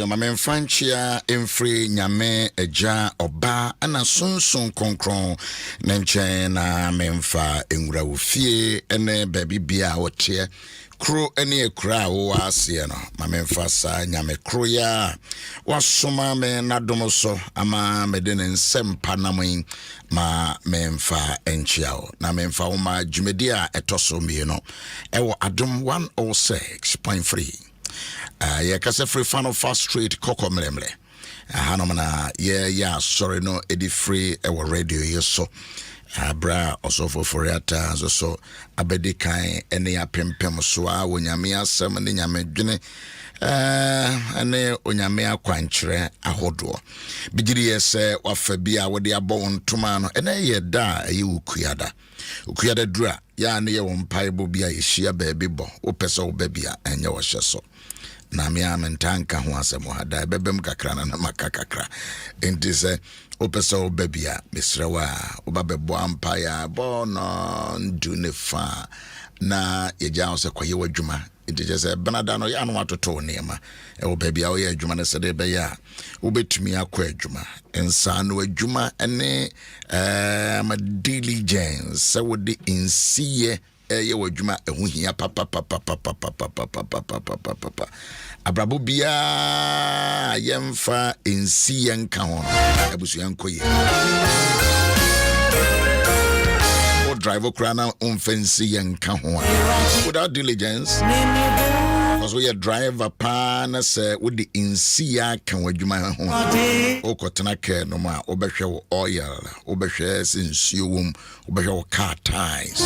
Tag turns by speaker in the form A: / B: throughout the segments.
A: Mame Franchia Enfree Nyame Eja Oba ana sonson konkron na nchen na memfa enwura ofie ene baby bia wote kro ene ekura wo ase no mame mfa sa nyame kro ya wasoma me nadom so ama mede ne nsempa namun ma memfa enchiao na memfa wo ma dwumedi a etoso me no ewo adom 106.3 ya kase free fan of fast street koko mlemle hanomana ya sorry no edi free ewo radio yeso abra osofo foriata so abedi kan ene ya pempem so a wonyame asem ne nyame dwene ene onyame akwankyere ahodo bigiri yese wafa bia wode abo ntoma no ene ye da ayi ukuyada dura ya ne ye wompaibo bia yehia baabi bo wopese wo babia enye wo hyeso na me amentanka ho asemo hada bebem kakra na makakakra enti se opese obabia mesrewa obabebo ampa ya bono ndu ne fa na yeja se kwaye wadwuma enti je se benada no ya no atoto nema obabia wo ye adwuma na se de be ya obetumi akwa adwuma ensa no adwuma ene ma diligence se wodi insiye ye wadwuma ehuhia papa abrabo bia yemfa ensi yenka ho abusu yankoye o driver krana onfensi yenka ho without diligence because we driver pa na say with the ensi ya kan wadwuma ho o kotena ke no ma obehwe wo oil obehwe sensuo wom obehwe wo car tires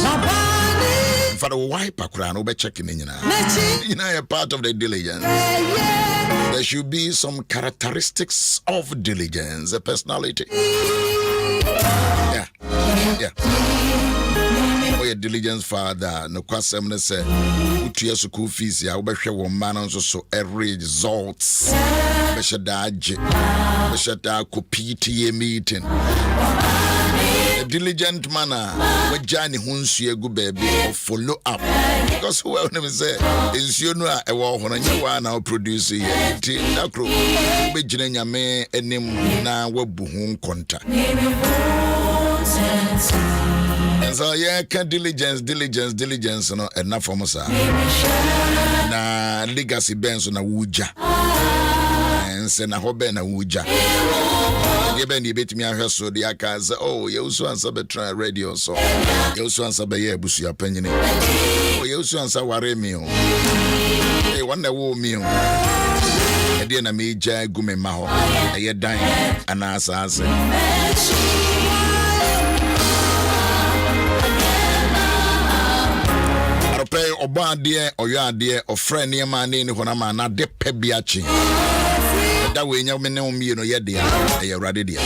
A: for the wiper crown over checking in a part of the diligence. There should be some characteristics of diligence, a personality. Yeah. Oh, your diligence father, no question say to your school fees, ya obeshe woman so every results. Besha da kopiti meeting. diligent manner. We Johnny Hunsu go baby or follow up. Because who will never say is you know a war when you are now producing that crew. Be Jenya me and him now webu contact. And so yeah, can diligence no enough for us. Na legacy benzo na wuja. And say na hobe na wuja. Yebe ni betimi ahwe so de aka say oh ye usu ansa betra radio so. Ye usu ansa be ye busu ya panyini. Oh ye usu ansa ware mi o. Eh wan na wo mi o. E de na me ja gume ma ho. E ye dan ana asa. Pay oba de oyo ade ofre ne ma ne ni hona ma na de pe biachi that way nya me ne omi no ye de e rade de.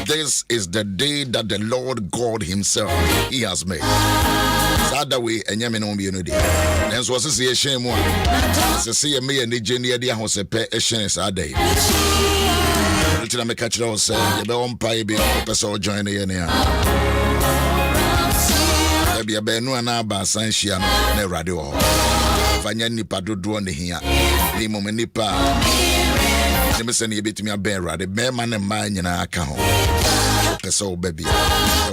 A: This is the day that the Lord God himself he has made. So that way enya me no omi no de then so se ye hyen mu a se ye me ye ne je ne de ahosepe e hyen sa day until me catch it say ye be on pai be person join ye ne Bia benu ana ba sanhia no na radio ho fanya nipa dodo ne hia ni mom nipa ne mese ne yebetimi aben radio be ma ne ma nyina aka ho so baby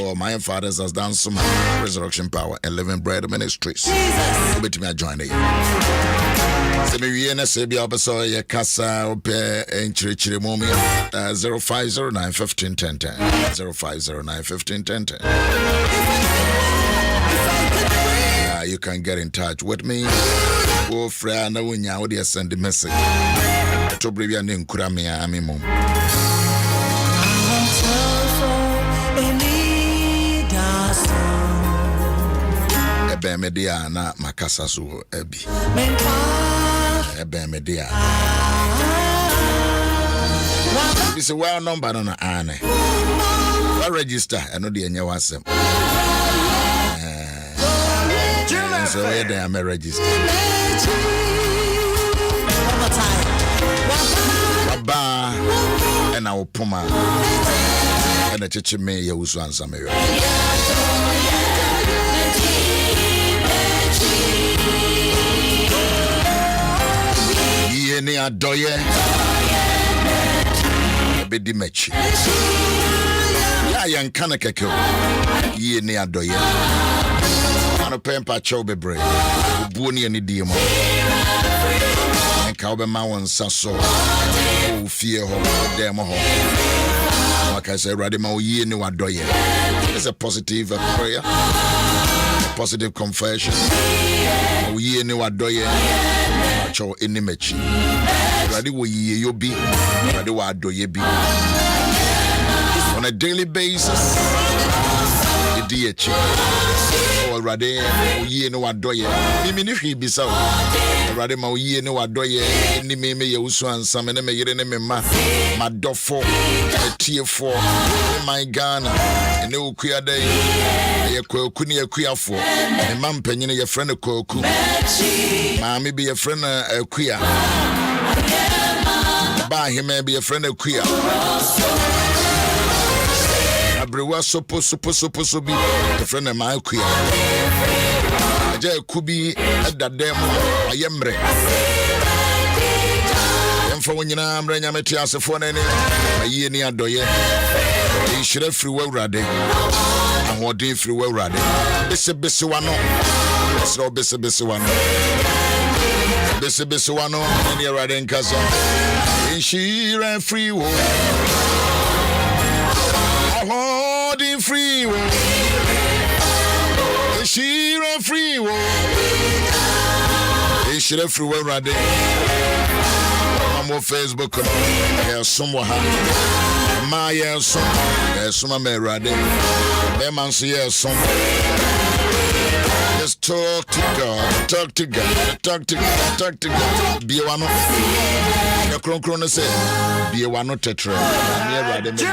A: oh my fathers has done some resurrection power and living bread ministries yebetimi join here se me wie na se bia obeso ye kasa ope enchirechire momi 0509151010 0509151010 you can get in touch with me. Go friend na wonya wo dey send the message. To brevia ne nkura me ami mom. Ebe media na makasa so abi. Ebe media. This well number na ane. What register and no dey nya wasem. So yeah, they am registered. Baba and our Puma and the church me ya usu ansa me. Ye ni adoye be di mechi. Ya yan kana keke. Ye ni adoye. No pempa chobe bre buoni ani diemo enka obema won saso o fie ho dem ho like I said radima oyi ni wadoye. It's a positive prayer, a positive confession. Oyi ni wadoye cho enimechi radi wo yi yobi radi wa adoye bi on a daily basis. Idiachi already ye no wadoye mimi ni hwi bisa already ma ye no wadoye ni meme ye usu ansam ne me yire ne me ma madofo etiefo my Ghana ne okua dai ye kwaku ne akuafo ne mampanyine ye frɛ ne kwaku ma me be ye frɛ na akua ba hime be ye frɛ na akua Abrewa sopo bi the friend of my queer. Aja kubi edadem ayemre. Emfa wonyina amre nyameti asefo na ne ayi ni adoye. Ihire free wawrade. Ahode free wawrade. Bese wano. Esro bese wano. Bese wano ni awrade nkaso. Ihire free wo. Holding free wo. Ishira free wo. Ishira free wo rade. Mamo Facebook no. Ya somo ha. Ma ya som. Ya soma me rade. Be man so ya som. Just talk to God. Talk to God. Talk to God. Talk to God. Be one. Ya kron say be one tetre. Me rade me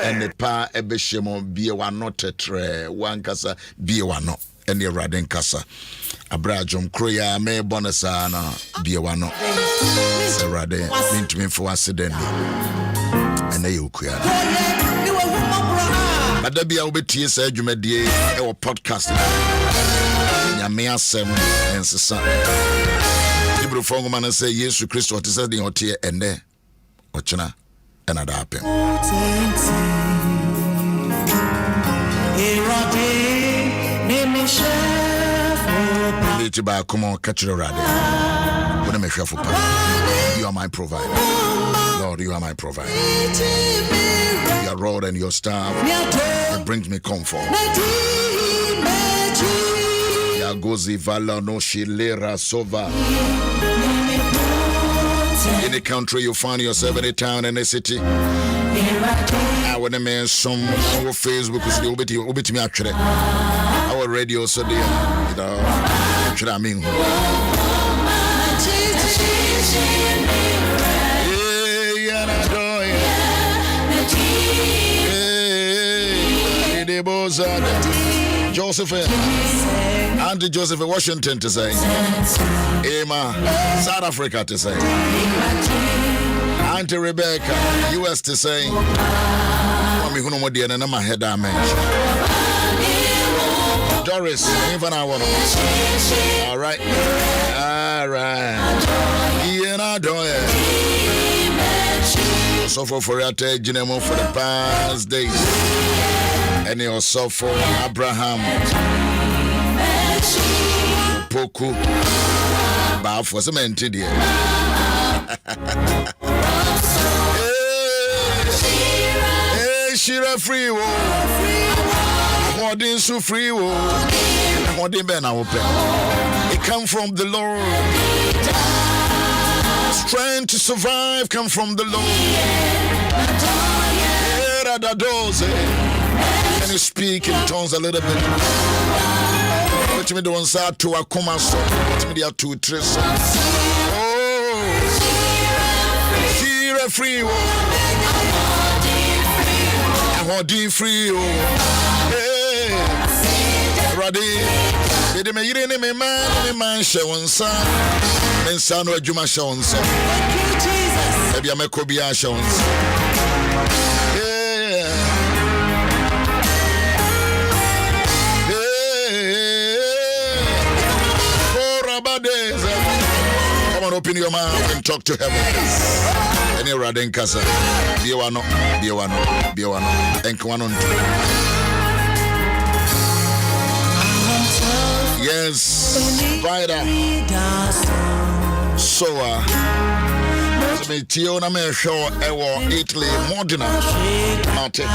A: and the pa ebeshemo be one tetre. One kasa be one. Any radin kasa abrajum kroya me bonasa na bie wano se rade mint me for accident and and they ukuya. Adabia obetie sa adwumadie e wo podcast. Nyame asem ensesa. Ibro fongo man say Jesus Christ what is the otie ene ochena another happen. Come on, catch it already. You are my provider. Lord, you are my provider. Your rod and your staff, it brings me comfort. Yagozi vala no shilera sova. In the country you find yourself, in a town, in a city. I want to make some our Facebook is the me actually. Our radio so there, you know, actually I mean. Joseph, Auntie Joseph, Washington to say, Emma, South Africa to say, Auntie Rebecca, US to say, I'm going to do and I'm a head damage. Doris, even I want to. All right. Yeah, do it. So for your take, for the past days. And you also for Abraham Poku Ba for some entity. Shira free wo. What is so free wo? What in Ben open? It come from the Lord. Strength to survive come from the Lord. Can you speak in tongues a little bit? Let me do one side to a comma so. Let me do two trace. Oh, Shira free. What in free? Hey, Raddy. Did me hear me man show on son. Then son or Juma show on son. Maybe I'm a Kobia show on son. Come on, open your mouth and talk to heaven. Any Raden Casa, Biwano, and Kwanon. Yes, Vida. Soa. Tiona me show ewo Italy, Modena. Mate.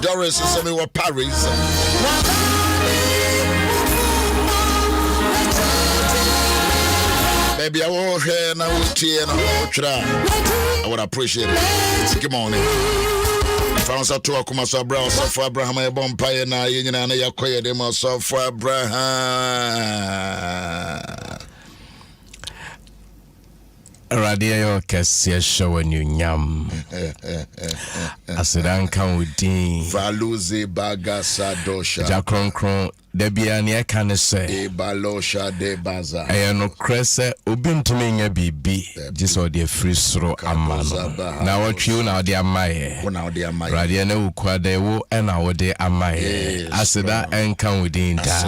A: Doris is me Paris. Maybe I will hear now I would appreciate it. Good morning. France to Akuma Sabra, so for Abraham, a bumpire now, you know, you acquire them also for Abraham.
B: Radio Cassia show a new yam. Asidan can with Dean
A: Valuze Bagasa Dosha
B: Jacron. Debiania can say,
A: Balosha de Baza.
B: I no cresse, Ubintuming a BB, just or the free throw a man. Now what you now, dear Maye, Radiana Uquadewo, and our dear Amaye. Asada and come within that.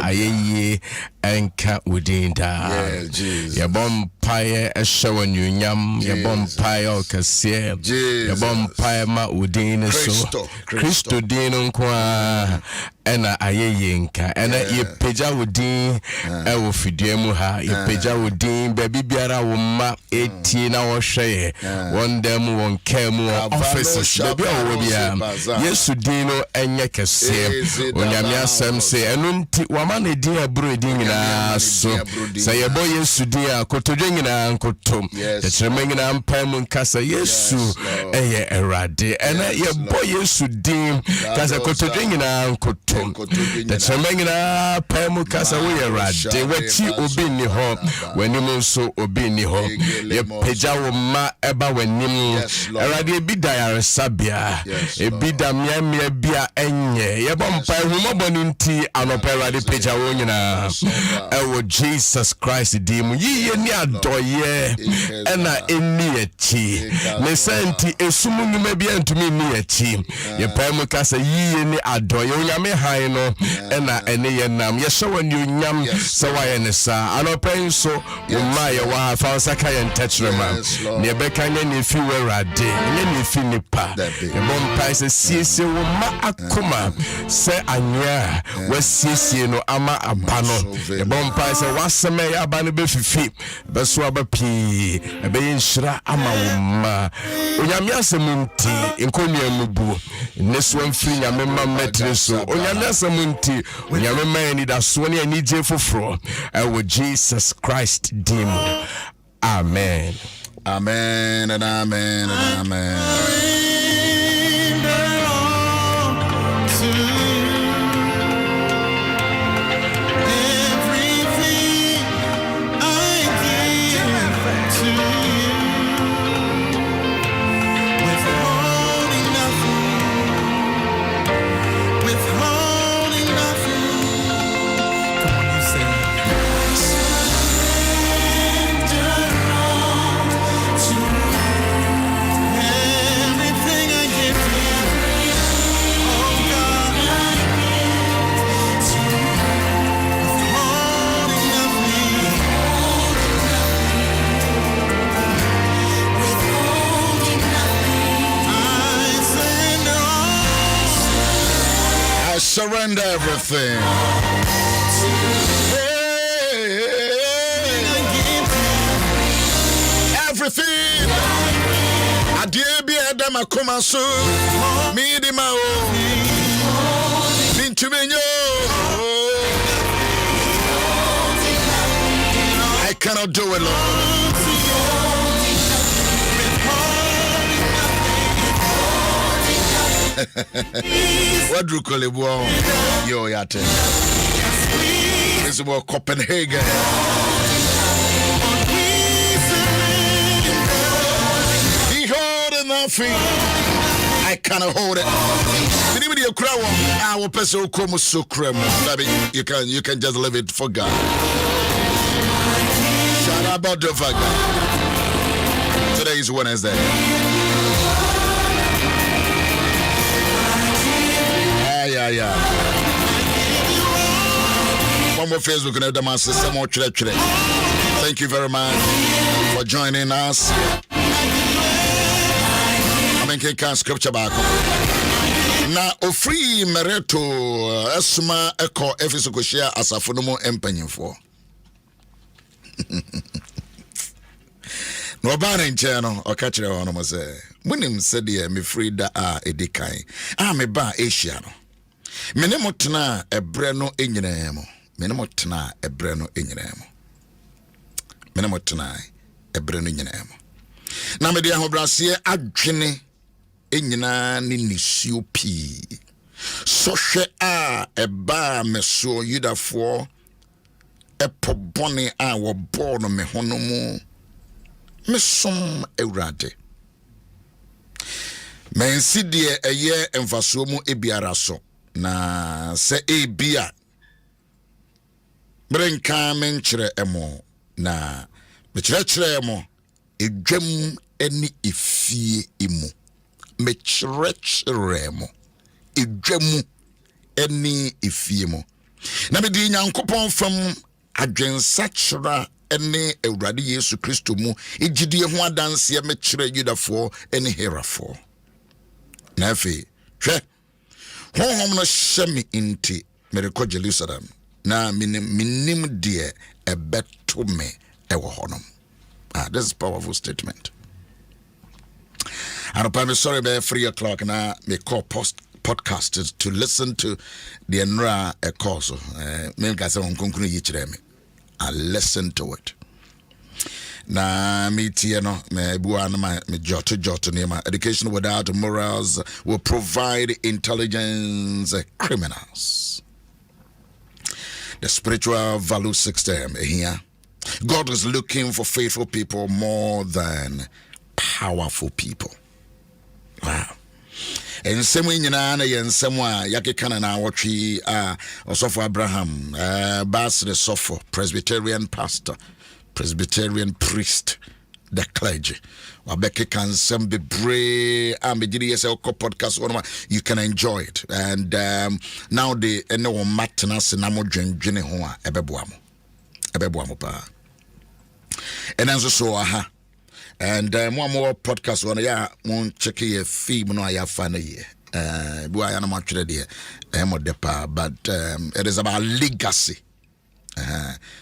B: Aye, and cat within that. Your bomb pie a show and you yam, your bomb pie or cassia, your bomb pie mat within so. Christo Dino Qua. Ena ayeyenka ena ye peja wodin e wo fiduemu ha ye peja wodin baby biara wo ma eti na wo hwe won dem won kemu offices baby wo bia Yesu din no enye kese onyame asem se enu nti wa ma na din aburo din nyina so se ye bo Yesu din akotodwe nyina nkotom ye kyerema nyina mpam nkasa Yesu eye erade ena ye bo Yesu din kasa kotodwe nyina nkotom nkontom the tremengina pemu kasa we Awurade wachi obi ni ho wanim nso obi ni ho ye pagya wo ma eba wanim Awurade ebi da yaresabia ebi da miamia bia enye ye bompa humoboni nti anopa Awurade pagya wo nyina ewo Jesus Christ dim yiye ni adoye ena eni echi ne senti esumu nyuma bia ntumi ni echi ye pemu kasa yiye ni adoye onyame han no ena ene ye nam ye hye wani onyam se wa ye ne sa anopa nso umma ye wa fa saka ye ntechrema ne beka nya ne fi Awurade ne ne fi nipa ye bompa se siesie wo ma akoma se anya wa siesie no ama abano ye bompa se waseme ya abano be fifi beso abapi ebe yinhira ama wo ma onyame asemunti nkonu amubu neso amfiri nyame ma metre so onyame asemunti onyame ma ni da so ne ani je foforo ewo Jesus Christ dim amen
A: amen and amen and amen. Surrender everything. Everything. Adie bi adam akoma so. Mi di ma o. Bintumenyo. I cannot do it alone. What do you call it? Yo, yate. This is about Copenhagen. Behold nothing. I cannot hold it. I will pass you come so creme. You can just leave it for God. Shout out about the fact. Today is Wednesday. Yeah. One more Facebook and the master, some more church. Thank you very much for joining us. I mean, scripture back. Na ofri mereto asuma eko efeso koshia asafonomo empanyenfo. No bana nche no okachire hono mo se. Munim se de me frida a edikan. Me ba Asia no. Mene motena ebre no enyinamo. Mene motena ebre no enyinamo. Mene motena ebre no enyinamo. Na me de ahobrase adwene enyina ni nisio pi. Sohwe a eba meso yudafo epobone a wo bo no me hono mu. Mesom Awurade. Mensi de eye emfaso mu ebiara so. Na se ebia brenka menkyere emo na mekyerɛkyerɛ emo edwam eni efie emu mekyerɛkyerɛ emo edwam eni efie mu na me di Nyankopɔn fam adwensakyera ene Awurade Yesu Kristo mu egidie ho adanse mekyerɛ Yudafo ene Herafo na afi hwɛ honhom no shemi inti mereko Jerusalem na minim die ebeto me ewo honom. This is a powerful statement. And I'm sorry about 3 o'clock now me call podcasters to listen to the Enra course. I listen to it. Na metie no me bua na me jot nema. Education without morals will provide intelligence criminals. The spiritual value system here. God is looking for faithful people more than powerful people. Wow. And same way na yen semwa yake kana na watchi Osofo Abraham Bas the Sofo Presbyterian pastor, Presbyterian priest, the clergy. Wabeke can some be brave ambidiri yese podcast one you can enjoy it. And now the eno matna sinamo dwendwene ho a ebeboamo pa. And also so aha. And more podcast one ya mon check your feed no ya fan ye. Bua ya na ma twere de depa, but it is about legacy.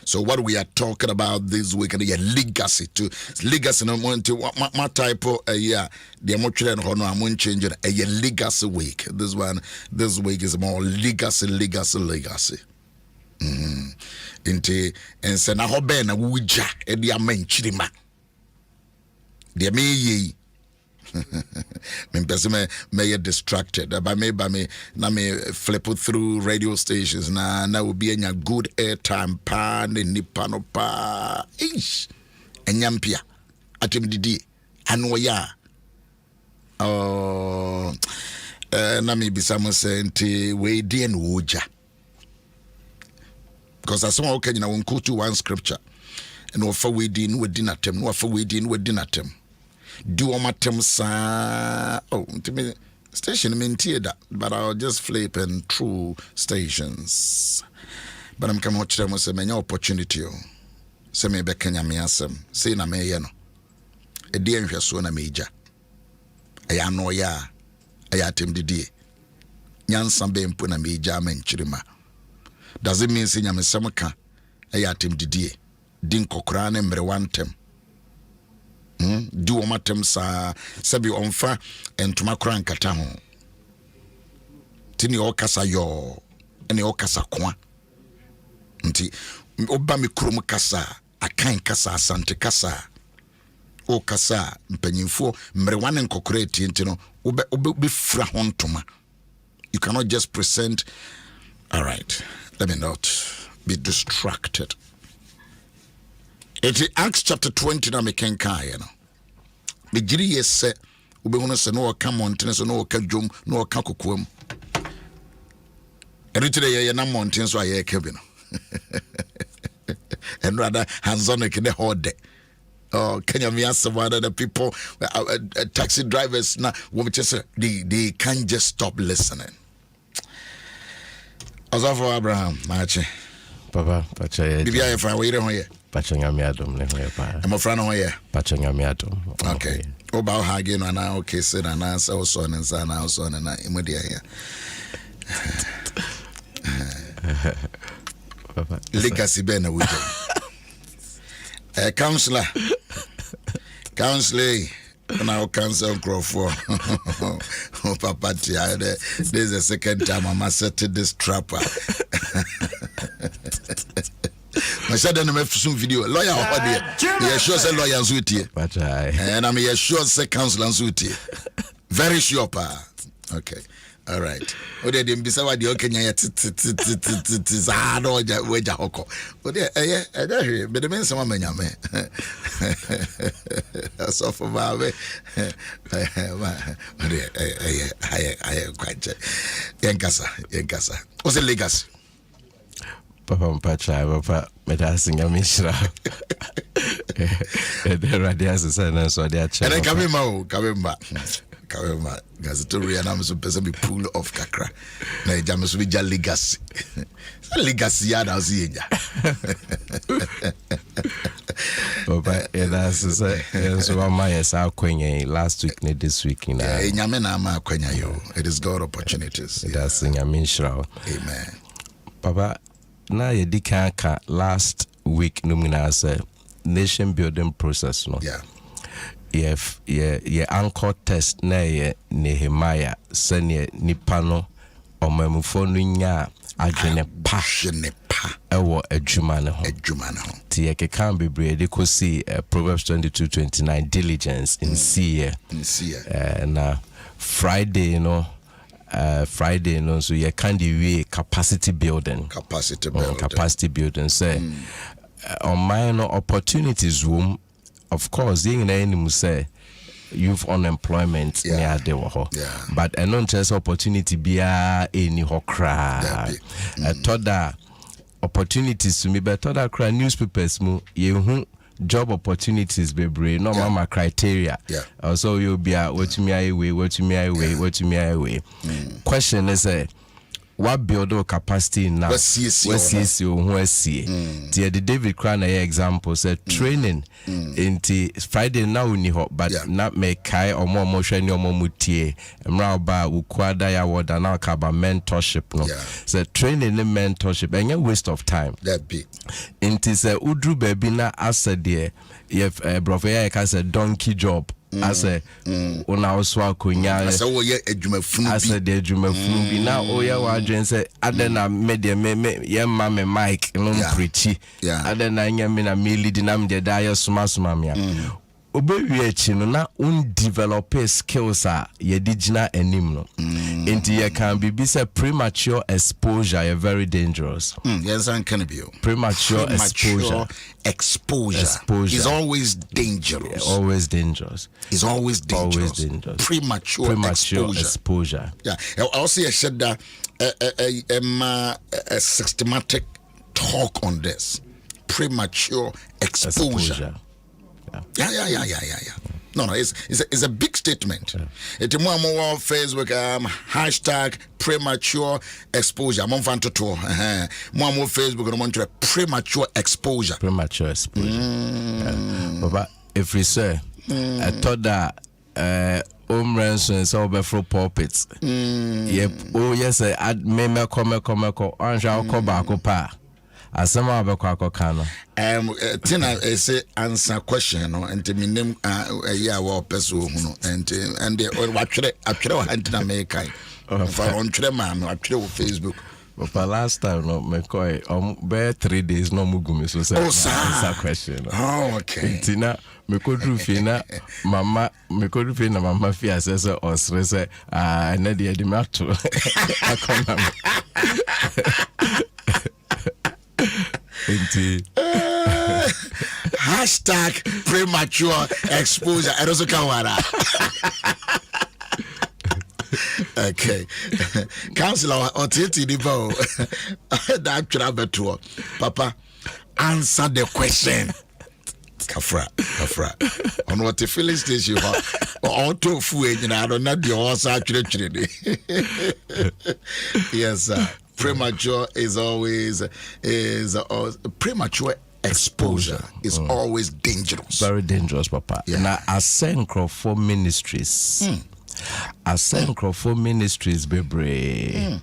A: So what we are talking about this week, and legacy to legacy no more to my type of yeah the more children no I'm changing a legacy week. This week is more legacy. Into and say na hobe na wuja e dia manchirima de me ye me distracted by me na me flip through radio stations na will be a good airtime pa ne nipa no pa ish enyampia atem didi anu ya na me bisa mo senti we di en woja because as someone okay na won quote one scripture and offer we din atem no offer we din atem do on my sa to me station mintie that, but I'll just flip and through stations. But I'm coming to them say many opportunity. Say me be Kenya me asem. Say na me ye no. E die nhwe so na meja. Aya no ya. Aya tem didie. Nyansa be mpo na meja manchirima. Does it mean say nyamesem ka aya tem didie. Din kokora na mre wantem. Do omatem sa sabi onfa entuma kora nkata ho tini okasa yo ene okasa kwa nti oba me krom kasa akan kasa asante kasa o kasa mpanyimfo mrewane nkokora enti no obe fra ho ntoma. You cannot just present. All right, let me not be distracted. It's Acts chapter 20 na mekenka ye no. Me giri yese ubehunu se no ka mountain so no ka dwom no ka kokoam. Eritire ye na mountain so aye ka bi no. And rather hands on the hode. Oh, Kenya me ask some other people taxi drivers na wo say they can't just stop listening. Osofo Abraham Mache.
B: Papa, pacha ye.
A: Bibia ye fa we re ho ye.
B: Pacha nyame adom ne ho ye pa.
A: Am friend ho ye.
B: Pacha nyame adom.
A: Okay. Oba ha again na okay say na say so ne nsa na so ne na imodi here.
B: Papa.
A: Legacy be na we. Counselor. Now cancel Crawford. Oh, Papa, this is the second time I'm setting this trapper. I said in the some video, lawyer over there. You sure say lawyer Zuti. And I'm sure say counselor Zuti. Very sure, pa. Okay. All right. O de dem bisa wa de okenya ya za do weja hoko. O de hwe be de mensa ma manyame. So for ma be. O de kwaje. Yenkasa. O se legacy.
B: Papa mpacha papa medasing amishra. The radias sana so they are check.
A: And come ma. Kawema gazetoria na mso pesa bi pull off kakra na ejame so bi ja legacy ya da ozienya
B: Papa so ma yes akwenye last week ne this week na
A: enyame na ma akwenya yo. It is God opportunities.
B: That's nyame shira.
A: Amen.
B: Papa na ye dikaka last week no mina say nation building process no.
A: Yeah.
B: Ye anchor test na ye Nehemiah sene nipa no omamufo no nya adwene pa ewo adwuma ne ho ti ye kekan bebre de ko see Proverbs 22:29 diligence in see na Friday no so you can the capacity building say on minor opportunities room, of course you know say youth unemployment near the but a non-chess opportunity be any hokra thought that opportunities to me but thought that cry newspapers mu you job opportunities bebre no mama criteria also you'll be what me away question is what build up capacity now what see the David Crana example said training into Friday now ni hot but not make kai or more motion or more mutie mraba ukwada ya wada now kaba mentorship no said training and mentorship and a waste of time
A: that big
B: into say udru baby na asa there if brofeya ka say donkey job ase una oswa konya
A: ase wo ye adwumafunu bi
B: ase de adwumafunu bi na o ye wa adwen say adena me de me ye ma me mic no preachi adena nya me na me lead na me de da ye soma me obewi echi no na develop skills ye digina anim no enti ye can be say premature exposure very dangerous
A: yes and can be
B: premature
A: exposure is always dangerous it's always dangerous premature
B: exposure
A: also I said that a systematic talk on this premature exposure. Yeah. No, it's a big statement. It's more on Facebook. Hashtag premature exposure. I'm on Fantoto. More Facebook. I'm on premature exposure.
B: But if we say, I thought that Ransom is over for pulpits. Yep. Oh yes, I may come. I shall come back up. Asema abekwa kano
A: tina say answer question no and me name ya wa person hu no and watwere wa antina me kai for on twere ma no atwere wo Facebook
B: but last time no me koi be 3 days no mugumi so say answer question no.
A: Okay
B: tina me kodru fi na mama fi asese osre say na de mato akona
A: hashtag premature exposure and also kawara. Okay counselor otiti dibo that travel tour papa answer the question kafra on what the filling station or to fu I don't know the horse actually yes sir. Premature is always premature exposure is always dangerous.
B: Very dangerous, Papa. Now, Asenkro for ministries. Asenkro for ministries, bebre.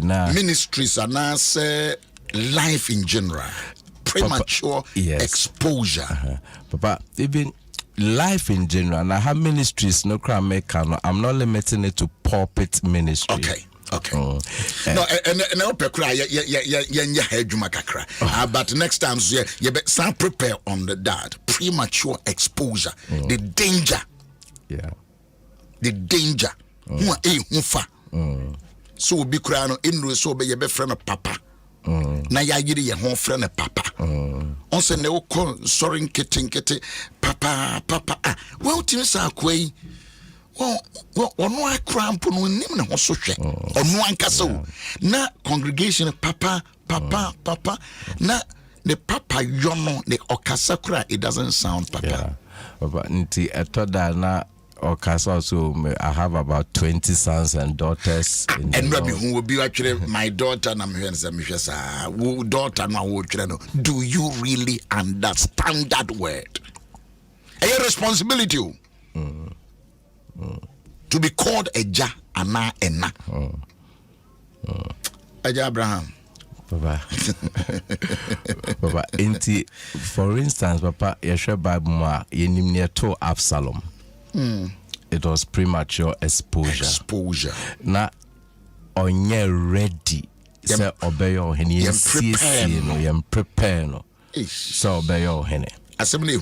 B: Now,
A: ministries are now say life in general. Premature exposure.
B: Papa, even life in general. Now, how ministries no crime maker. No, I'm not limiting it to pulpit ministry.
A: Okay. No, and pekra ya hedjuma kakra. But next time you be some prepare on that premature exposure. The danger.
B: Yeah.
A: The danger. So be crying in so be your friend of papa. Na ya yiri ye ho friend of papa. On se ne ko sorry nkete papa well timi sa kwai ono akra mpo no nim na ho so hwe ono ankasa o na congregation papa na the papa yono the okasa kra it doesn't sound papa
B: but nti etoda na okasa also I have about 20 sons and daughters
A: and Rabbi who will be actually my daughter na me say daughter na wo tire no do you really understand that word a responsibility to be called a ja ana ena Aja Abraham
B: Papa inti for instance Papa yeshwe Bible ma yenim ne to Absalom it was premature exposure
A: na
B: onye ready se obeyo hene yesiesie no yem prepare no so obeyo hene
A: Assembly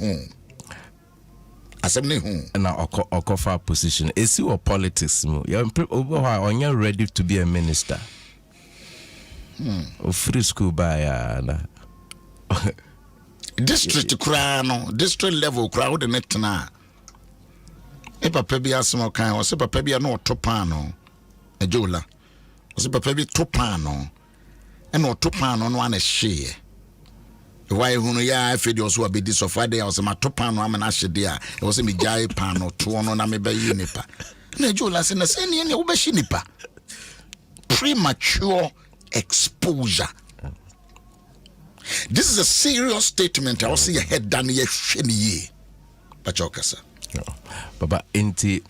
B: na okofa position esi or politics mu yem onye ready to be a minister free school by na
A: district kra no district level kra wo de netna e papa bi asemo kan o se papa bi na otopa no ejola o se papa bi topa no e na otopa no ana hye why hunu ya afedi oso abedi so fade o se matopa no amana hyede a e wo se me jai pa no to no na me ba yi nipa na ejola se na se ne wo ba hye nipa premature exposure. This is a serious statement. I will see your head down here. Bachokasa.
B: Baba inti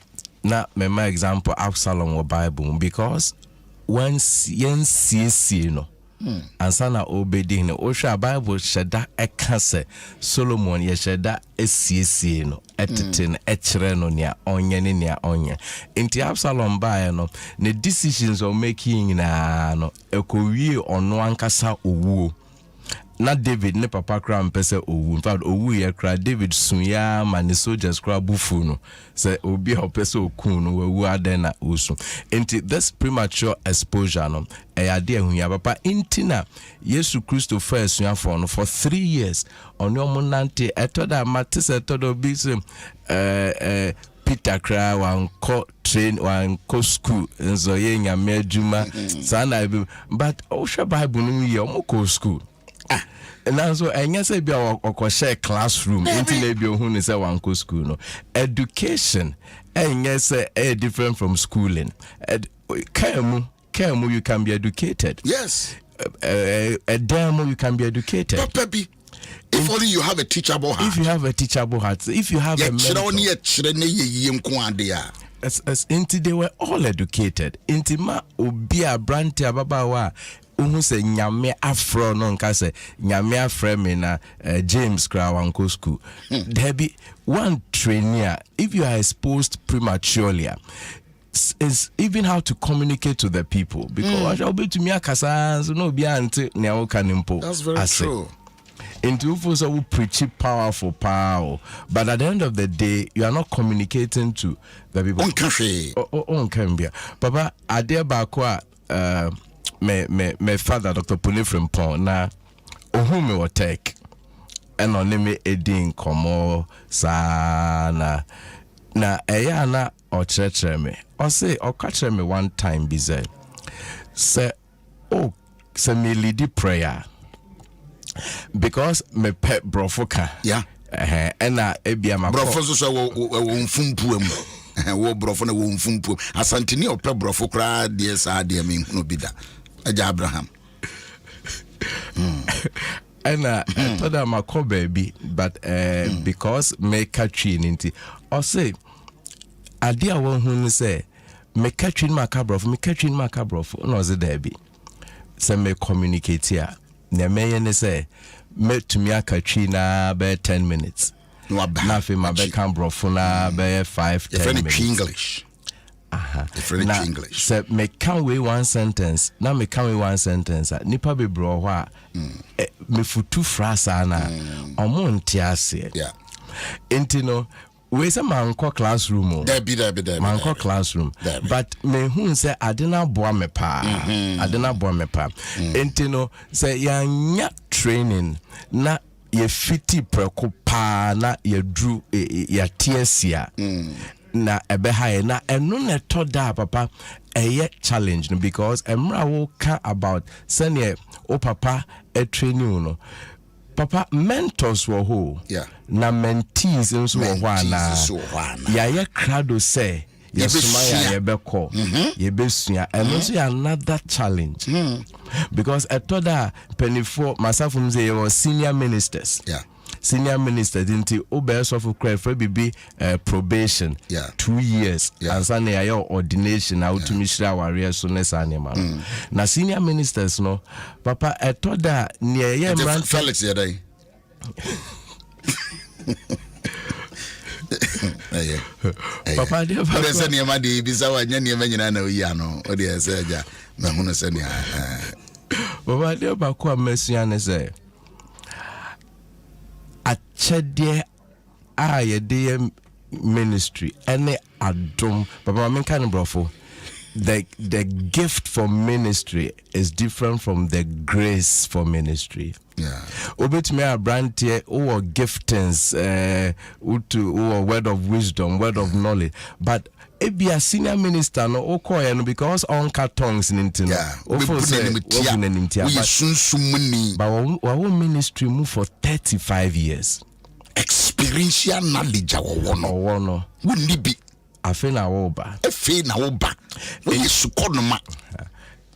B: na my example Absalom or Bible because once yen see no ansana obedi no osha Bible sheda ekase Solomon ye sheda esiesie no eteten echre no nia onye ne nia onye inti Absalom ba no the decisions of making na no ekowie ono ankasa owuo na David ne papa kra mpese owu in fact owu ye kra David sunya ma ne soldiers kra bufu no say obi opese okun no wewu adena usu enti this premature exposure no ade ahunya papa intina Yesu Christo first sunya for no for 3 years onyo monante etoda matise todo bi Peter kra wanko train wanko school nzo ye nyame adwuma sana but osha Bible no ye omko school and so I guess be our share classroom into be who is a school no education and yes different from schooling Kemu you can be educated
A: yes
B: a demo you can be educated
A: if only you have a teachable heart
B: if you have a teachable heart if you have a mentor as into they were all educated intima obia brante ababawa uhu se nyame afro no nka se nyame afre me na James Krawanko school there be one trainer if you are exposed prematurely is even how to communicate to the people because I be to me akasa so no be ante ne o kanimpo
A: that's very true
B: into for so preach powerful power but at the end of the day you are not communicating to the people on Cambia papa ade ba ko my father Dr. Punifrim Pon na ohumi wo tek eno ne me edin komo sana na eya na o church me o say o catch me one time be say me lead prayer because me pet brofoka
A: yeah
B: ena ebia ma
A: brofo so wo mfumpu am wo brofo na wo mfumpu asantini o pet brofo kra de sa de me hunu bida aja Abraham
B: ena toda ma ko baby but because me catching inti o say ade a won hunu say me catching ma kabrofo no ze there be say me communicate here na me ne say me to me akatwi na be 10 minutes na fe ma be kan brofo na be 5-10 minutes
A: English French English
B: say me can we one sentence nipa be bro ho a me futu frasa na omo ntiase
A: yeah
B: intino we say manko classroom
A: there be
B: manko classroom but me hu say adena boa me pa intino say yanya training na ye fiti preko pa na ye dru ya tiesia na ebe haye na eno ne toda papa eye challenge no because emra wo ka about senior o papa e training no papa mentors were who na mentees nso wo ho ana ya ye crowd say yesumaya yebeko yebesua eno so another challenge because I told her penifo myself say you senior ministers senior minister didn't obey so for cry for bibi probation 2 years and sana ya ordination out to mishra warrior so nesa anima na senior ministers no papa I told her near ye man
A: Felix yedai
B: papa dia papa
A: se ne ma de bisa wa nya ne ma nyina na oyi ano o de se ja ma hunu se ne
B: Baba de ba ko amasua ne say achede a ye de ministry ene adom Baba men kan brofo the gift for ministry is different from the grace for ministry.
A: Yeah.
B: Obetumi abrantie or giftings or word of wisdom, word of knowledge, but be a senior minister no okoye no because on tongues in intino.
A: Yeah.
B: But our ministry move for 35 years.
A: Experiential knowledge
B: or no.
A: Wouldn't be
B: I feel na oba.
A: When you sukonoma.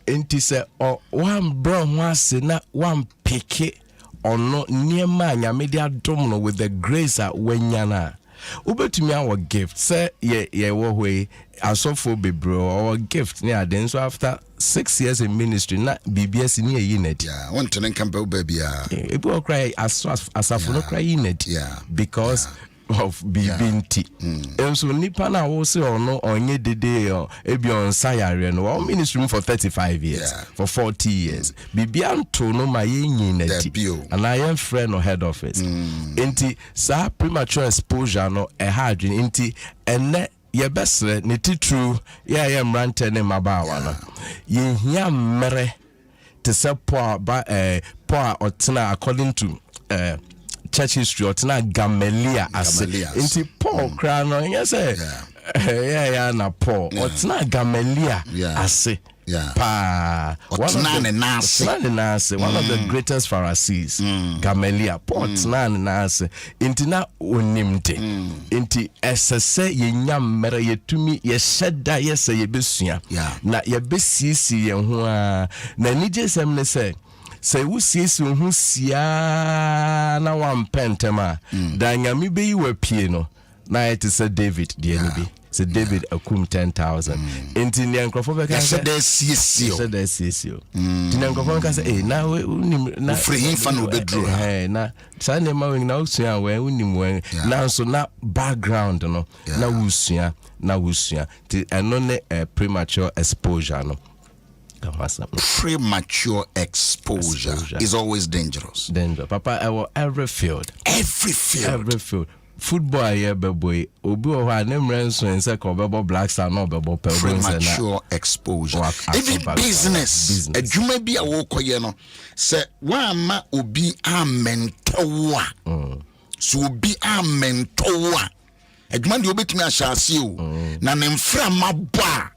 B: Enti se one brown was na one picky or no near man ya media domino with the grace at wenyana. Ubetumi our gift say ye wo way asofo bebro our gift near then so after 6 years in ministry na BBS near unit.
A: Yeah, one to campbell baby.
B: It will cry asafo no cry unit.
A: Yeah.
B: Because of BBNT. And so nipa na wo se ono onye dede ebi on sayare no our ministry for 35 years, for 40 years. Bibianto no ma yenyi nati. And I am friend or head office. Enti sa premature exposure no ehadwin enti ene ye besre ne titru ye am rante ne mabawa no. Ye hia mere te se po otena according to church history or tina Gamaliel ase inti Paul cry no yes yeah na Paul or tina Gamaliel ase pa one of the greatest Pharisees Gamaliel Paul tina na ase inti na onimte inti esese yenya mere yetumi ye sheda yese yebesua na yebesisi ye ho a na nije sem ne say say we see who sia na one pentema da nyame be yi wa pie no na it is David the enemy say David akum 10,000 enti ne nkrofo be ka say
A: there CSO
B: enti ne nkrofo ka say na we unim na
A: free fa no bedru
B: na sa ne ma we na usua we unim we na so na background no na usua ti eno ne premature exposure no.
A: Premature exposure is always dangerous.
B: Papa, every field. Football here, boy. Obi oha name renso ense ko bebo Black Star no bebo
A: premature exposure. Even business. Adwuma bi a wo koye no. Se wa ma obi amentowa. So obi amentowa. Adwuma de obetumi ahyase o. Na ne mfra mabwa.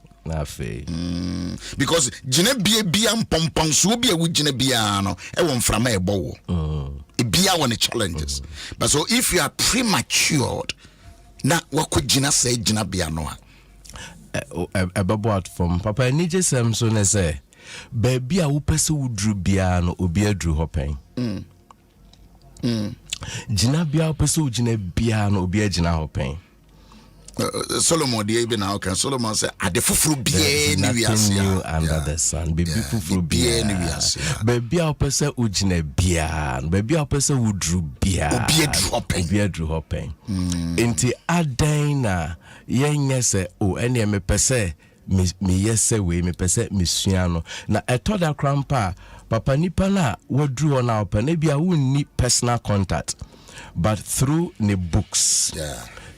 A: Because jine bia mpompon so bia wo jine bia no e won frama e bowo bia won challenges but so if you are prematured na wako jina say jina bia no
B: about from Papa nije sem so ne say baby a wo pese wo dru bia no obi adru hopen jina bia wo pese wo jina bia no obi agina hopen.
A: Solomon the even now can Solomon say at the fufuru bie ni
B: wiase under the sun baby fufuru bie ni wiase baby a pese ugine bia baby a pese udru bia obi adru hopen enti adan na yenye se o ene me pese me yese we me pese mesua no na etoda krampa papa nipa na wadru ona open e bia wonni personal contact but through the books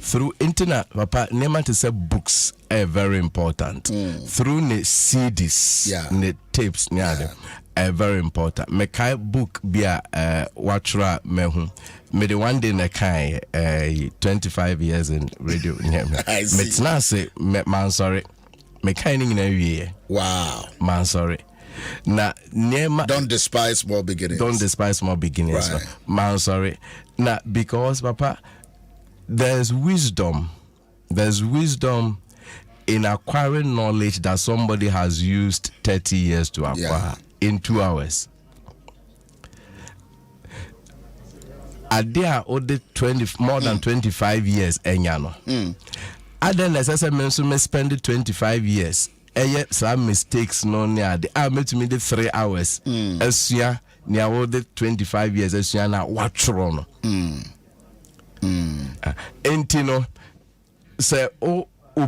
B: through internet papa nema to say books are very important through the CDs the tapes are very important me kai book bia watra mehu me the one day na kai 25 years in radio me tna say man sorry me kai ni na wie man sorry na nema
A: don't despise small beginnings
B: right. Man sorry na because papa there's wisdom in acquiring knowledge that somebody has used 30 years to acquire in 2 hours. Adia ode 20 more than 25 years enyano. Aden necessary me spend 25 years. Some mistakes no near the I met me the 3 hours. Esia near all the 25 years esia na watchrono. Entino say o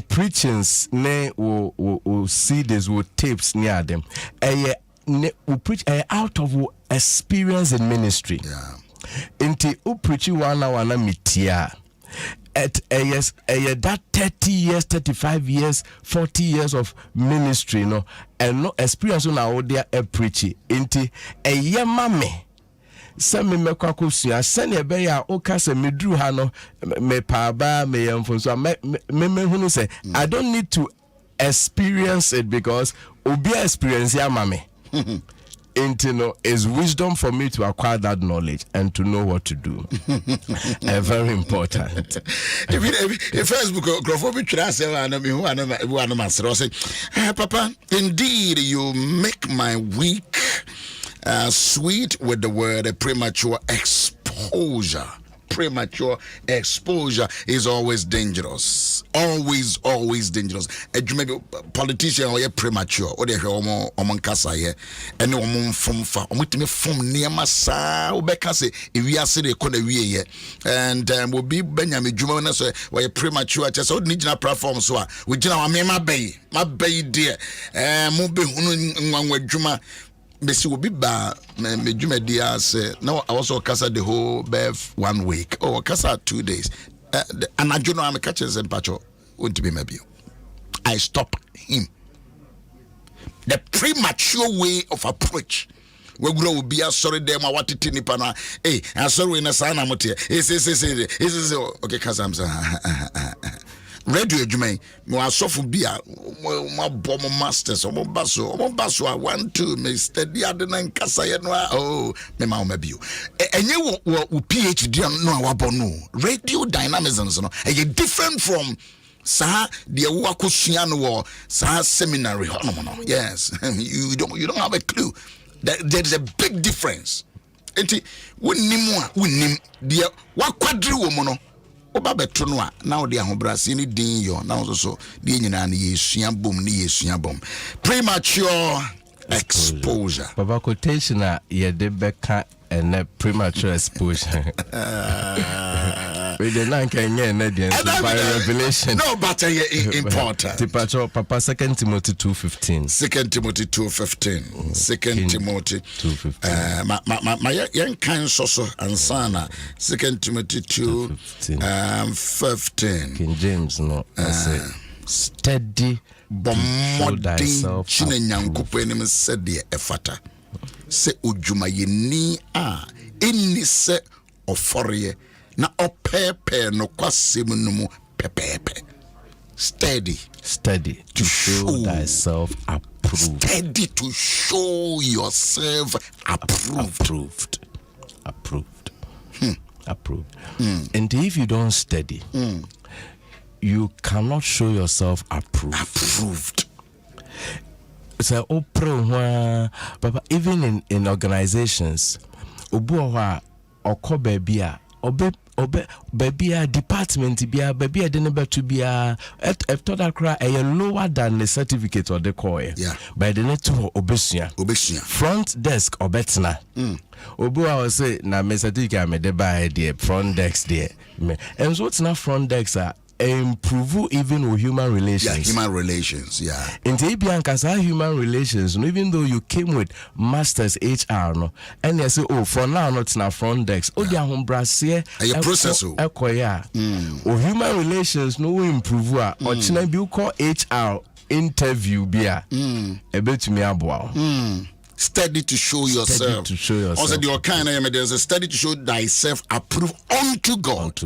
B: preachings ne o see this with tapes near them. we preach out of experience in ministry.
A: Yeah.
B: Inti u preach 1 hour na mitia. At that 30 years, 35 years, 40 years of ministry, no, and no experience on our there a preachy. Inti a ye mame. Send me mekwakusua send ye be ya oka se medru ha no me pa ba me yamfo so me hunu say I don't need to experience it because obi experience ya mame. Into know is wisdom for me to acquire that knowledge and to know what to do. Very important.
A: If Facebook Papa, indeed you make my week sweet with the word premature exposure. Premature exposure is always dangerous. Always dangerous. Maybe politician or premature or they omon kasa ye and omon from fa omutime from near masa obeka say if we are say they kona wie ye and will be Benjamin Juma na so we premature just so need na platform so we gina wa me ma bay dear mo be hunu nwanwa dwuma Besi will be ba me juma dia say now I also kasa the whole 1 week or kasa 2 days and I am a catcher and pacho won't be maybe I stop him. The premature way of approach we will be a sorry them I want to nipana hey I'm sorry in a sana motia is okay cause I'm radio Jume, no asofu bia my bomb masters or basso 1 2 me steady adenan kasa ye no oh me ma mabi enye wo PhD no awabonu radio dynamism no e different from sa the wakosua no sa seminary no yes you don't have a clue that there is a big difference enti wonnim the wakwadri wo mo no oba beto no a na ode ahobrase ni din yo na so de nyina na yesua bom premature exposure
B: baba quotation a ye de beka and premature exposure we the nan can by revelation
A: no but important
B: Tipacho papa 2 Timothy 2:15
A: 2 Timothy 2:15 2 Timothy 2:15 my yan kan so ansana 2 Timothy 2:15
B: King James no say steady
A: bomodin chine nyankopɔ anim sɛ de efata sɛ odwumayeni a enni sɛ ɔfɔre na opepe no kwasem no mu pepepe steady
B: to show thyself approved.
A: Steady to show yourself approved.
B: And if you don't study, you cannot show yourself approved. So Papa, even in organizations, obuwa okobe bia obe babia department bia babia de neba to bia if to that cry a lower than the certificate or the call by the net to obesua front desk obetna obu I will say na me certificate me de buy the front desk there and so it's not front desk improve even with human relations. In the human relations, even though you came with masters HR, no, and you say, oh, for now not na front desk. Oh, dia hombrasie.
A: A process.
B: Or human relations, no improve. Or china you call HR interview bia. A bit me aboa.
A: Steady to show yourself. Also, the kind there's a steady to show thyself approved unto God.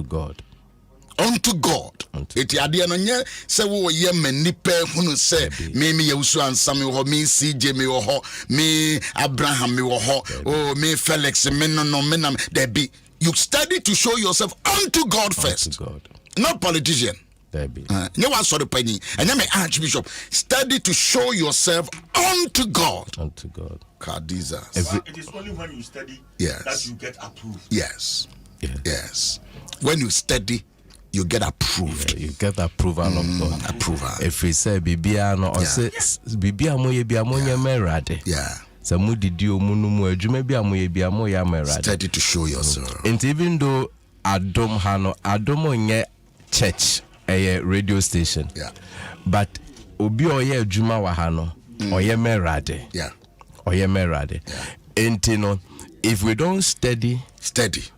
A: Unto God. Eti ade no nye se wo ye manipa hunu se me yewusu ansame wo me CJ me wo ho me Abraham me wo ho oh me Felix me no me nam there be you study to show yourself unto God first. Not politician.
B: There be.
A: You want sorry penny and me archbishop study to show yourself unto God. Kadiza.
C: It is only when you study that you get approved.
A: Yes. When you study you get approved.
B: You get approval of God.
A: Approval.
B: If we say bibia no or say bibia moye bia monye merade. So mudidi omunumu adwuma bia moye bia moya merade.
A: Steady to show yourself.
B: And even though Adom hano Adom onye church a radio station. But obi oye adwuma wa hano oye merade. Oye merade. Entino, if we don't steady,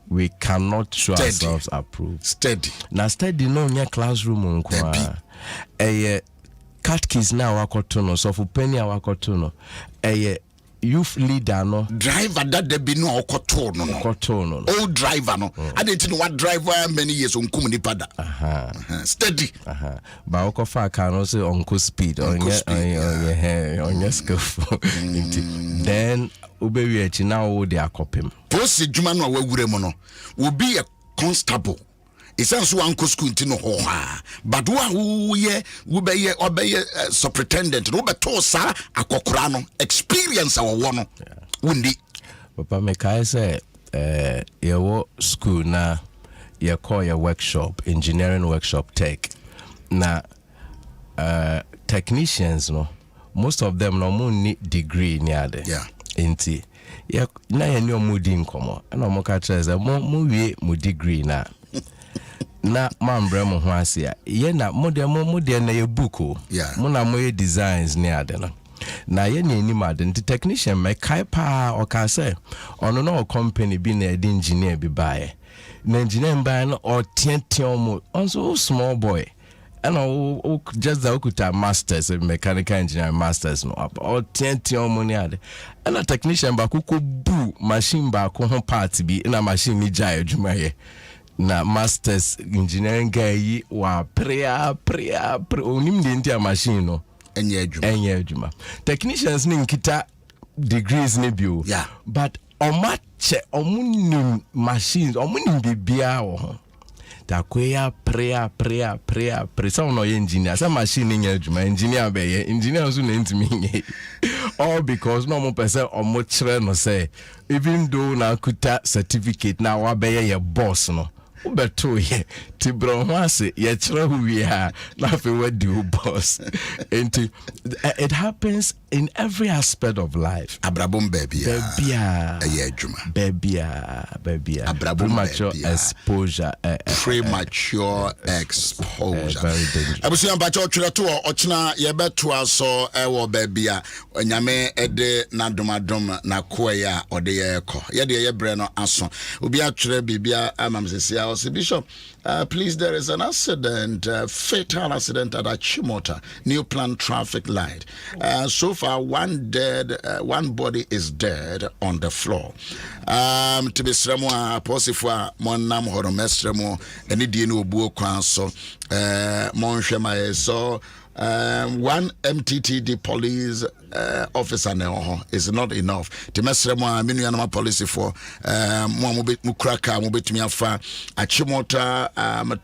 B: we cannot show ourselves approved.
A: Steady.
B: Now steady no nya classroom nkwa. Catechists na wakotono, so for penny wakotono. Youth leader no
A: driver that they be no okotono. Old driver no. I didn't know what driver many years on kumunipada. Steady.
B: Ba okofa ka no say onko speed on your skillful. Then ubewi echi na wo de akopem.
A: Post juma no awure mo no will be a constable. It sounds so uncle school to know, but who ye obey superintendent, Robert Tosa, a cocrano, experience our one. Windy.
B: Papa Mekai say, your school na you call your workshop, engineering workshop tech. Na technicians, no, most of them no more need degree near there.
A: Yeah.
B: Inti. Yeah, na ya nyo mudi nkomo. Ana mo ka treze mo wie mo degree na. Na mambre mo ho ase ye na mo de na ye book o mo na mo ye designs ne ade no na ye na ni made the technician me kai pa o ka say ono no company bi na ede engineer bi bae na engineer bae no o tientian mo also small boy and o just that okuta masters mechanical engineering masters no o tientian mo ne ade and a technician ba ko bu machine ba ko ho part bi na machine ni jai adwuma ye na masters engineering guy wa prayer onim de ntia machine no enye adwuma technicians ni nkita degrees ni bio but omache omunim machines omunim bibia wo ho ta kwea prayer so no engineer some machine ni adwuma engineer be ye engineer so na ntimi nye all because no mo person omo kire no say even though na kuta certificate na wa be ye boss no Ubeto ye tibro wase ye chira hu ha na fe wadi boss. And it happens in every aspect of life.
A: Abrabum baby
B: premature exposure
A: premature exposure
B: very dangerous.
A: Abusu amba cho twira to ochina ye beto aso ewo baby a nyame ede na domadom na koya ode ye ko ye de ye bre no aso obi atwira bibia amamsesia Bishop, please, there is an accident, fatal accident at Achimota, New Plant traffic light. So far, one body is dead on the floor. To be sremo aposifwa monam horomestremo eni die no obuo kwan so monhwema so one MTTD police officer now is not enough. To mesre mo aminu policy for mo mukraka mo betumi afa Achimota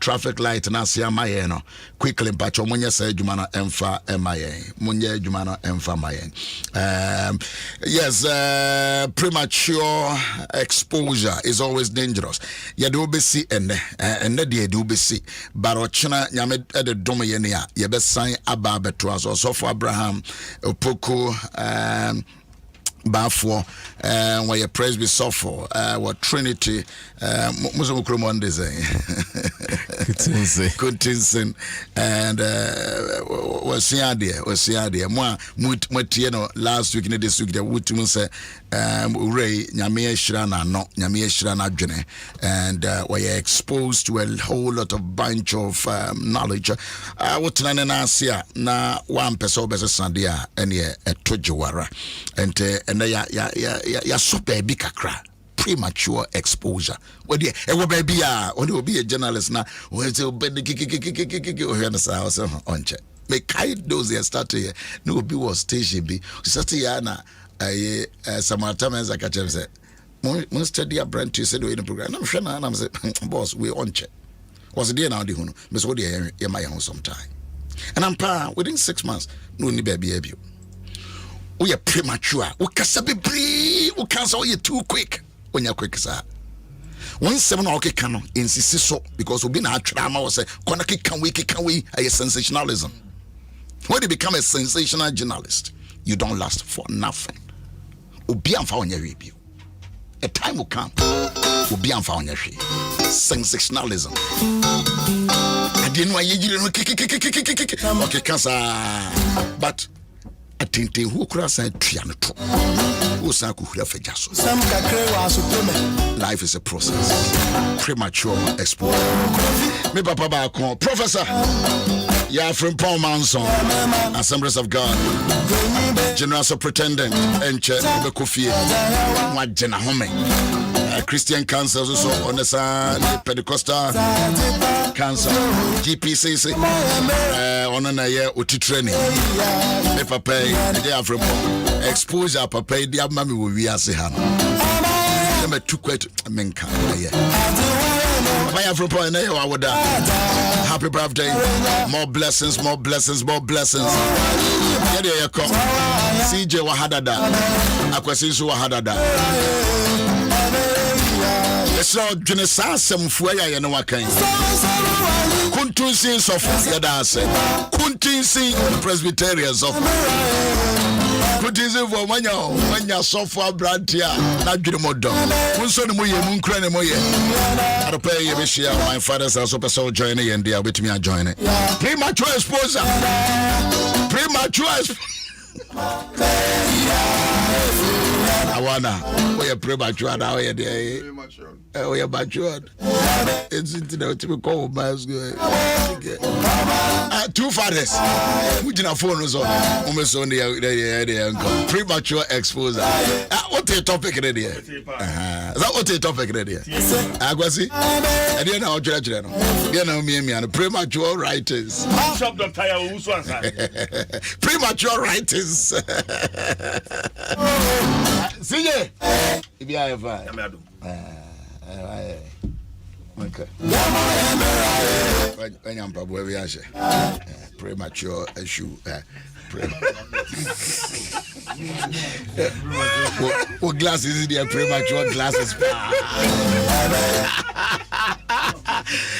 A: traffic light na sia maye no quickly mpacho monye sa adwuma na emfa emaye monye adwuma na emfa maye. Yes, premature exposure is always dangerous. Ya do be see and de do be see barochina nyame de dom ye ne a ye be san aba beto aso so for Abraham Opoko Bafo where your presby suffer what Trinity Muslim Kromon design Kutinsen and was here moi mutieno last week in this week the wutum say Ray Nyame Shirana no Nyame Shirana Dwene and were exposed to a whole lot of bunch of knowledge what na sia na one person be sandia and ye etojiwara and ya so baby kakra premature exposure. Well, yeah, it baby will be a journalist now. Well, so on check. Make kind those here start here. No be was station be. Start here na some time as I catch him say. Most study a brand to say in the program. I'm sure I'm say boss we on check. Was there now the huno? Miss what you my house sometime. And I'm within 6 months. No ni baby abuse. We are premature. We can't be free. We can't say too quick. When you're quick, sir. 17 okay canon insist so because we been a drama was say can we a sensationalism. When you become a sensational journalist, you don't last for nothing. Ubi am found your review. A time will come. Ubi am found your sensationalism. I didn't know you didn't okay, cancer, but a tenten who kura san tua no to who san ko hura fagya so life is a process premature exposure me papa ba kon professor ya from Paul Manson Assemblies of God General Superintendent enche be kofie wa jena home Christian Cancer also on the Pentecostal Cancer GPCC on a year uti training me papa dey afro exposure papa dey mama we ase ha no me too quite menka my afro na ye wa woda happy birthday more blessings yeah dey come CJ Wahadada akwasi so Wahadada so dwene saa asɛmfo ya no wakan kuntunsin sɔfo yɛda ase kuntunsin presbyterians of kuntunsin for manya sɔfo abrantia na dwene modɔ kunso ne moyɛ mu nkura ne moyɛ aropa yɛ behia my fathers also person join yɛn dia betumi a join premature exposure Awana, we are premature now. We are matured. It's to be called miles. Two fathers. We did not phone us almost on the premature exposure. What a topic ready? Is that what a topic ready? Aguasi? I didn't know judge. You know me and premature writers. Premature writers. See you. If you have okay. When I'm probably premature issue. What glasses is there? Premature glasses.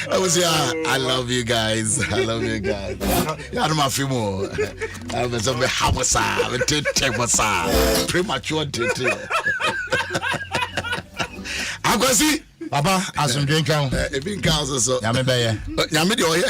A: I was I love you guys. I don't know if you more. I was a premature. Aguasi.
D: Papa, as I'm drinking,
A: if in council, so
D: Yamebe,
A: Yamidi, or here,